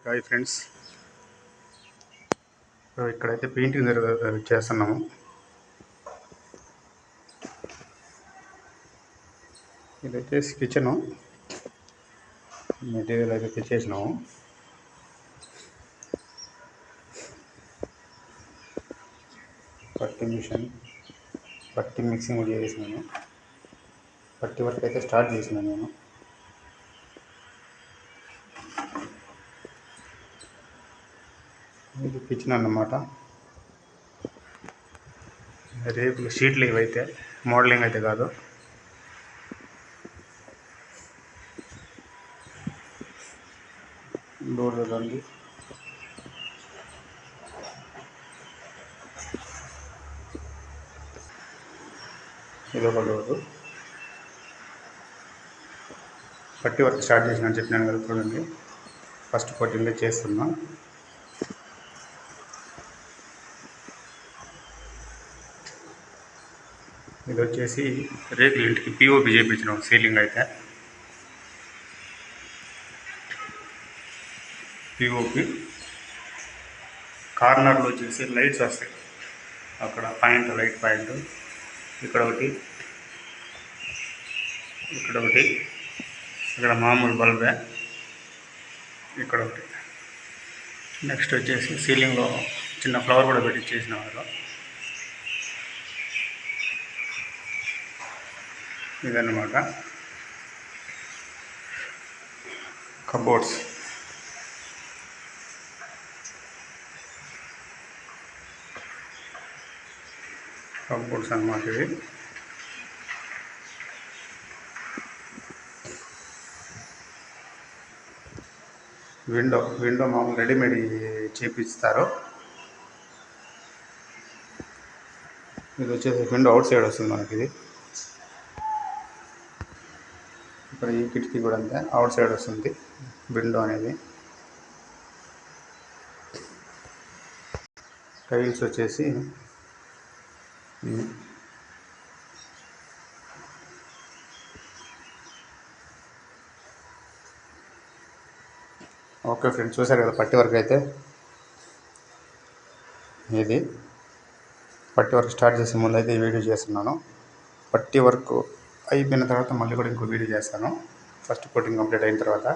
Hi friends, ఇక్కడైతే painting చేస్తున్నాము. ఇది వచ్చేసి కిచెను. మెటీరియల్ అయితే తెచ్చేసినాము. పట్టి మిషన్, పట్టి మిక్సింగ్ కూడా చేసినాను. పట్టి వర్క్ అయితే స్టార్ట్ చేసినాను నేను. ఇది కిచెన్ అన్నమాట. రేపులు షీట్లు ఇవైతే మోడలింగ్ అయితే కాదు. డోర్ చూడండి, ఇది ఒక డోరు. పట్టి వర్క్ స్టార్ట్ చేసినా చెప్పినాను కదా, చూడండి. ఫస్ట్ కోటింగ్ చేస్తున్నా. ఇది వచ్చేసి రేకుల ఇంటికి పిఓపి చేయించినాం. సీలింగ్ అయితే పిఓపి. కార్నర్లో వచ్చేసి లైట్స్ వస్తాయి. అక్కడ పాయింట్, లైట్ పాయింట్ ఇక్కడ ఒకటి, ఇక్కడ ఒకటి, ఇక్కడ మామూలు బల్బే, ఇక్కడ ఒకటి. నెక్స్ట్ వచ్చేసి సీలింగ్లో చిన్న ఫ్లవర్ కూడా పెట్టించేసినారు. ఇదన్నమాట కబోర్డ్స్. కబోర్డ్స్ అన్నమాట ఇవి. విండో మామూలు రెడీమేడ్ చేపిస్తారు. ఇది వచ్చేసి విండో అవుట్ సైడ్ వస్తుంది మనకి. ఇది ఇక్కడ ఈ కిటికీ కూడా అంతే, అవుట్ సైడ్ వస్తుంది విండో అనేది. టైల్స్ వచ్చేసి ఓకే ఫ్రెండ్స్, చూసారు కదా పట్టి వర్క్ అయితే. ఇది పట్టి వర్క్ స్టార్ట్ చేసే ముందు అయితే ఈ వీడియో చేస్తున్నాను. పట్టి వర్క్ అయిపోయిన తర్వాత మళ్ళీ కూడా ఇంకో వీడియో చేస్తాను, ఫస్ట్ కోటింగ్ కంప్లీట్ అయిన తర్వాత.